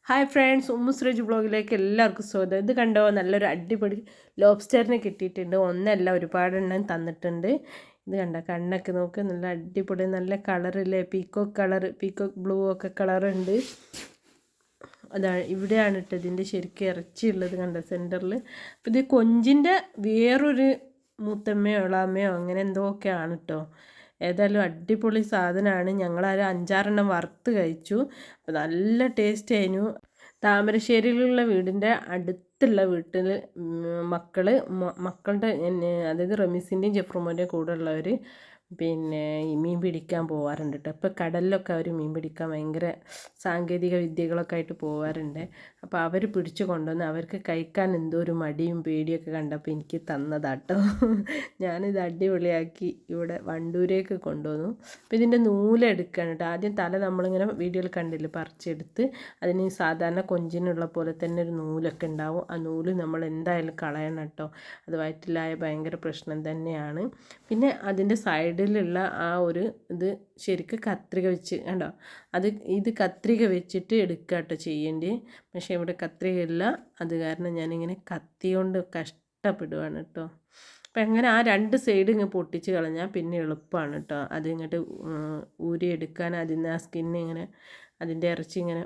Hi friends, ഉമ്മുസ്രേജ് വ്ളോഗിലേക്ക് എല്ലാവർക്കും സ്വാഗതം. ഇത് കണ്ടോ, നല്ലൊരു അടിപൊളി ലോബ്സ്റ്ററിനെ കിട്ടിയിട്ടുണ്ട്. ഒന്നല്ല, ഒരുപാടെണ്ണം തന്നിട്ടുണ്ട്. ഇത് കണ്ടോ, കണ്ണൊക്കെ നോക്ക്, നല്ല അടിപൊളി, നല്ല കളറില്ലേ, പീക്കോക്ക് ബ്ലൂ ഒക്കെ കളറുണ്ട്. അതാണ് ഇവിടെയാണ് ഇട്ട് ഇതിൻ്റെ ശരിക്കും ഇറച്ചിയുള്ളത്, കണ്ടോ സെൻറ്ററിൽ. അപ്പോൾ ഇത് കൊഞ്ചിൻ്റെ വേറൊരു മൂത്തമ്മയോ ഇളാമ്മയോ അങ്ങനെ എന്തൊക്കെയാണ് കേട്ടോ. ഏതായാലും അടിപൊളി സാധനമാണ്. ഞങ്ങളൊരു 5-6 വറുത്ത് കഴിച്ചു. അപ്പോൾ നല്ല ടേസ്റ്റ് ആയിരുന്നു. താമരശ്ശേരിയിലുള്ള വീടിൻ്റെ അടുത്തുള്ള വീട്ടിൽ മക്കളുടെ അതായത് റമീസിൻ്റെയും ജഫ്രുമോൻ്റെയും കൂടെ ഉള്ളവർ പിന്നെ ഈ മീൻ പിടിക്കാൻ പോകാറുണ്ട് കേട്ടോ. ഇപ്പോൾ കടലിലൊക്കെ അവർ മീൻ പിടിക്കാൻ ഭയങ്കര സാങ്കേതിക വിദ്യകളൊക്കെ ആയിട്ട് പോകാറുണ്ട്. അപ്പോൾ അവർ പിടിച്ചു കൊണ്ടുവന്ന് അവർക്ക് കഴിക്കാൻ എന്തോ ഒരു മടിയും പേടിയൊക്കെ കണ്ടപ്പോൾ എനിക്ക് തന്നതാട്ടോ. ഞാനിത് അടിപൊളിയാക്കി ഇവിടെ വണ്ടൂരേക്ക് കൊണ്ടുവന്നു. അപ്പോൾ ഇതിൻ്റെ നൂലെടുക്കുകയാണ് കേട്ടോ. ആദ്യം തല നമ്മളിങ്ങനെ വീഡിയോയിൽ കണ്ടില്ല, പറിച്ചെടുത്ത് അതിന് സാധാരണ കൊഞ്ചിനുള്ള പോലെ തന്നെ ഒരു നൂലൊക്കെ ഉണ്ടാവും. ആ നൂല് നമ്മൾ എന്തായാലും കളയണം കേട്ടോ. അത് വയറ്റിലായ ഭയങ്കര പ്രശ്നം തന്നെയാണ്. പിന്നെ അതിൻ്റെ സൈഡിലുള്ള ആ ഒരു ഇത് ശരിക്കും കത്രിക വെച്ച് കണ്ടോ, ഇത് കത്രിക വെച്ചിട്ട് എടുക്കുക കേട്ടോ ചെയ്യേണ്ടി. പക്ഷേ ഇവിടെ കത്രിക ഇല്ല, അത് കാരണം ഞാനിങ്ങനെ കത്തി കൊണ്ട് കഷ്ടപ്പെടുവാണ് കേട്ടോ. അപ്പം അങ്ങനെ ആ 2 സൈഡ് ഇങ്ങനെ പൊട്ടിച്ച് കളഞ്ഞാൽ പിന്നെ എളുപ്പമാണ് കേട്ടോ. അത് ഇങ്ങോട്ട് ഊരിയെടുക്കാൻ, അതിന് ആ സ്കിന്ന് ഇങ്ങനെ അതിൻ്റെ ഇറച്ചി ഇങ്ങനെ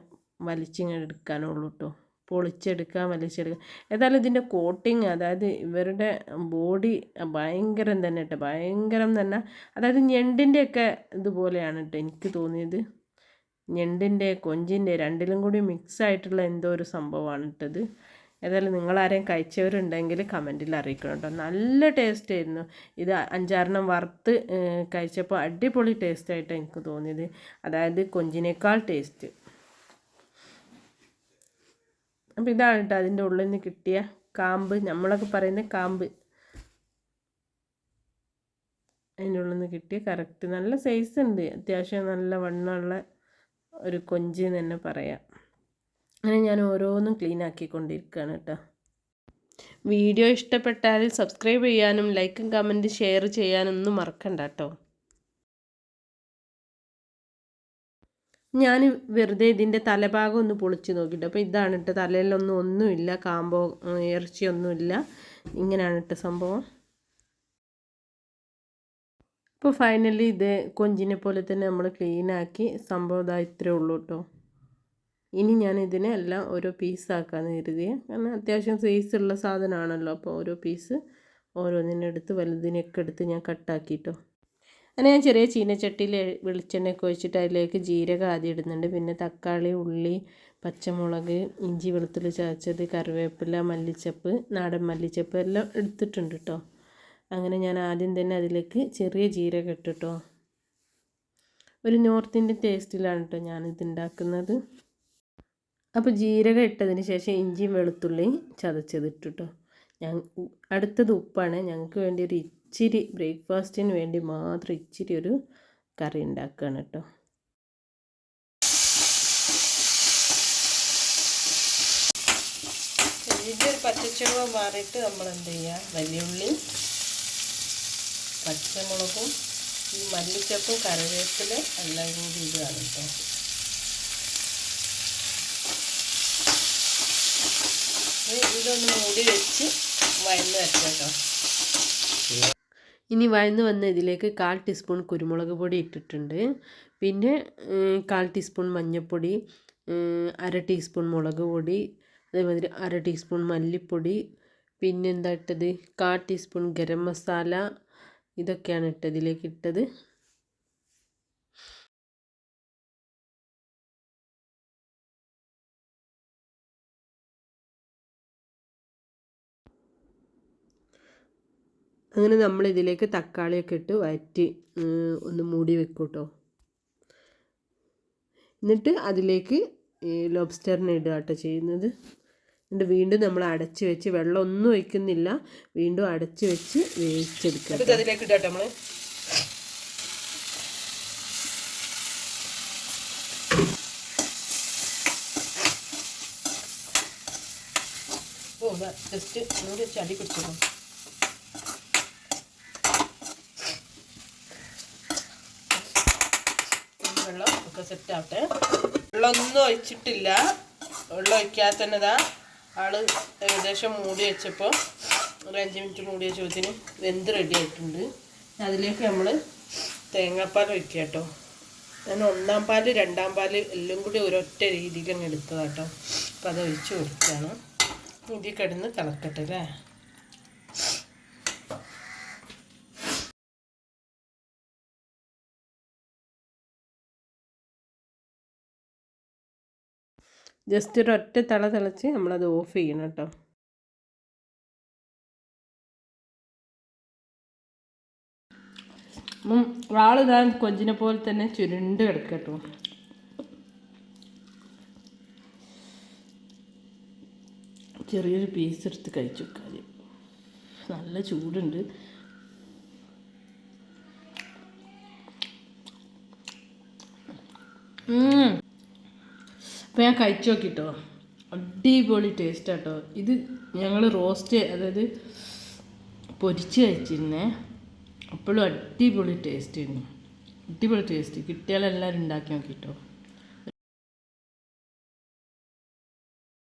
വലിച്ചിങ്ങനെ എടുക്കാനുള്ളൂ കേട്ടോ. പൊളിച്ചെടുക്കുക, വലിച്ചെടുക്കുക. ഏതായാലും ഇതിൻ്റെ കോട്ടിങ്, അതായത് ഇവരുടെ ബോഡി ഭയങ്കരം തന്നെ കേട്ടോ, ഭയങ്കരം തന്നെ. അതായത് ഞണ്ടിൻ്റെയൊക്കെ ഇതുപോലെയാണ് കേട്ടോ എനിക്ക് തോന്നിയത്. ഞണ്ടിൻ്റെ കൊഞ്ചിൻ്റെ രണ്ടിലും കൂടി മിക്സ് ആയിട്ടുള്ള എന്തോ ഒരു സംഭവമാണ് ഇട്ടത്. ഏതായാലും നിങ്ങളാരെയും കഴിച്ചവരുണ്ടെങ്കിൽ കമൻറ്റിൽ അറിയിക്കണം കേട്ടോ. നല്ല ടേസ്റ്റ് ആയിരുന്നു. ഇത് 5-6 വറുത്ത് കഴിച്ചപ്പോൾ അടിപൊളി ടേസ്റ്റായിട്ടാണ് എനിക്ക് തോന്നിയത്. അതായത് കൊഞ്ചിനേക്കാൾ ടേസ്റ്റ്. അപ്പോൾ ഇതാണ് കേട്ടോ അതിൻ്റെ ഉള്ളിൽ നിന്ന് കിട്ടിയ കാമ്പ്, നമ്മളൊക്കെ പറയുന്ന കാമ്പ്. അതിൻ്റെ ഉള്ളിൽ നിന്ന് കിട്ടിയ കറക്റ്റ് നല്ല സൈസ് ഉണ്ട്, അത്യാവശ്യം നല്ല വണ്ണമുള്ള ഒരു കൊഞ്ച് എന്ന് തന്നെ പറയാം. അങ്ങനെ ഞാൻ ഓരോന്നും ക്ലീൻ ആക്കിക്കൊണ്ടിരിക്കുകയാണ് കേട്ടോ. വീഡിയോ ഇഷ്ടപ്പെട്ടാൽ സബ്സ്ക്രൈബ് ചെയ്യാനും ലൈക്കും കമൻറ്റ് ഷെയർ ചെയ്യാനൊന്നും മറക്കണ്ട കേട്ടോ. ഞാൻ വെറുതെ ഇതിൻ്റെ തലഭാഗം ഒന്ന് പൊളിച്ച് നോക്കിയിട്ട്, അപ്പോൾ ഇതാണ് ഇട്ട് ഒന്നുമില്ല, കാമ്പോ ഇറച്ചിയൊന്നുമില്ല, ഇങ്ങനെയാണ് ഇട്ട സംഭവം. അപ്പോൾ ഫൈനലി ഇത് കൊഞ്ചിനെ പോലെ തന്നെ നമ്മൾ ക്ലീനാക്കി സംഭവം ഇതാ ഇത്രയേ ഉള്ളൂ കേട്ടോ. ഇനി ഞാൻ ഇതിനെ എല്ലാം ഓരോ പീസാക്കാമെന്ന് കരുതിയേ, കാരണം അത്യാവശ്യം സൈസുള്ള സാധനമാണല്ലോ. അപ്പോൾ ഓരോ പീസ് ഓരോന്നിനെടുത്ത് വലുതിനൊക്കെ എടുത്ത് ഞാൻ കട്ടാക്കിട്ടോ. അങ്ങനെ ഞാൻ ചെറിയ ചീനച്ചട്ടിയിൽ വെളിച്ചെണ്ണയൊക്കെ ഒഴിച്ചിട്ട് അതിലേക്ക് ജീരകം ആദ്യം ഇടുന്നുണ്ട്. പിന്നെ തക്കാളി, ഉള്ളി, പച്ചമുളക്, ഇഞ്ചി വെളുത്തുള്ളി ചതച്ചത്, കറിവേപ്പില, മല്ലിച്ചപ്പ്, നാടൻ മല്ലിച്ചപ്പ് എല്ലാം എടുത്തിട്ടുണ്ട് കേട്ടോ. അങ്ങനെ ഞാൻ ആദ്യം തന്നെ അതിലേക്ക് ചെറിയ ജീരകം ഇട്ടിട്ടോ. ഒരു നോർത്ത് ഇന്ത്യൻ ടേസ്റ്റിലാണ് കേട്ടോ ഞാനിത് ഉണ്ടാക്കുന്നത്. അപ്പോൾ ജീരകം ഇട്ടതിന് ശേഷം ഇഞ്ചിയും വെളുത്തുള്ളിയും ചതച്ചത് ഇട്ടിട്ടോ. അടുത്തത് ഉപ്പാണ്. ഞങ്ങൾക്ക് വേണ്ടി ഒരു ഇച്ചിരി ബ്രേക്ക്ഫാസ്റ്റിന് വേണ്ടി മാത്രം ഇച്ചിരി ഒരു കറി ഉണ്ടാക്കുകയാണ് കേട്ടോ. ഇതിൻ്റെ ഒരു പച്ചച്ചുവ മാറിയിട്ട് നമ്മൾ എന്ത് ചെയ്യുക, വലിയുള്ളി, പച്ചമുളകും ഈ മല്ലിച്ചപ്പും കറിവേപ്പില എല്ലാം കൂടി ഇടുകയാണ് കേട്ടോ. ഇതൊന്ന് മൂടി വെച്ച് വഴന്ന് വെച്ചേട്ടോ. ഇനി വഴന്ന് വന്ന് ഇതിലേക്ക് 1/4 ടീസ്പൂൺ കുരുമുളക് പൊടി ഇട്ടിട്ടുണ്ട്. പിന്നെ 1/4 ടീസ്പൂൺ മഞ്ഞൾപ്പൊടി, 1/2 ടീസ്പൂൺ മുളക് പൊടി, അതേമാതിരി 1/2 ടീസ്പൂൺ മല്ലിപ്പൊടി, പിന്നെ എന്താ ഇട്ടത്, 1/4 ടീസ്പൂൺ ഗരം മസാല, ഇതൊക്കെയാണ് ഇതിലേക്ക് ഇട്ടത്. അങ്ങനെ നമ്മളിതിലേക്ക് തക്കാളിയൊക്കെ ഇട്ട് വഴറ്റി ഒന്ന് മൂടി വെക്കും കേട്ടോ. എന്നിട്ട് അതിലേക്ക് ഈ ലോബ്സ്റ്ററിനെ ഇടുക കേട്ടോ ചെയ്യുന്നത്. എന്നിട്ട് വീണ്ടും നമ്മൾ അടച്ച് വെച്ച്, വെള്ളം ഒന്നും ഒഴിക്കുന്നില്ല, വീണ്ടും അടച്ച് വെച്ച് വേവിച്ചെടുക്കുക. അതിലേക്ക് ഇടാം നമ്മൾ. ജസ്റ്റ് ഒന്നുകൂടി ചടി പിടിച്ചോ. വെള്ളം ഒക്കെ സെറ്റ് ആവട്ടെ. വെള്ളമൊന്നും ഒഴിച്ചിട്ടില്ല, വെള്ളം ഒഴിക്കാതെ തന്നെ ഇതാ ആള് ഏകദേശം മൂടി വെച്ചപ്പോൾ ഒരു 5 മിനിറ്റ് മൂടി വെച്ചപ്പോഴത്തേനും വെന്ത് റെഡി ആയിട്ടുണ്ട്. അതിലേക്ക് നമ്മൾ തേങ്ങാപ്പാൽ ഒഴിക്കുക കേട്ടോ. ഞാൻ 1-ാം പാല് 2-ാം പാല് എല്ലാം കൂടി ഒരൊറ്റ രീതിയിൽ അങ്ങ് എടുത്തതാട്ടോ. അപ്പോൾ അത് ഒഴിച്ച് കൊടുക്കുകയാണ്. ഇതിൽ കിടന്ന് കലക്കട്ടെ അല്ലേ. ജസ്റ്റ് ഒരു ഒറ്റ തിളച്ച് നമ്മളത് ഓഫ് ചെയ്യണം കേട്ടോ. ആളിതാ കൊഞ്ചിനെ പോലെ തന്നെ ചുരുണ്ട് കിടക്കട്ടോ. ചെറിയൊരു പീസ് എടുത്ത് കഴിച്ചു വെക്കാം. നല്ല ചൂടുണ്ട്. അപ്പോൾ ഞാൻ കഴിച്ചു നോക്കിട്ടോ, അടിപൊളി ടേസ്റ്റ് ആട്ടോ. ഇത് ഞങ്ങൾ റോസ്റ്റ്, അതായത് പൊരിച്ച് കഴിച്ചിരുന്നേ. അപ്പോഴും അടിപൊളി ടേസ്റ്റ് ആയിരുന്നു. അടിപൊളി ടേസ്റ്റ്. കിട്ടിയാലെല്ലാവരും ഉണ്ടാക്കി നോക്കിട്ടോ.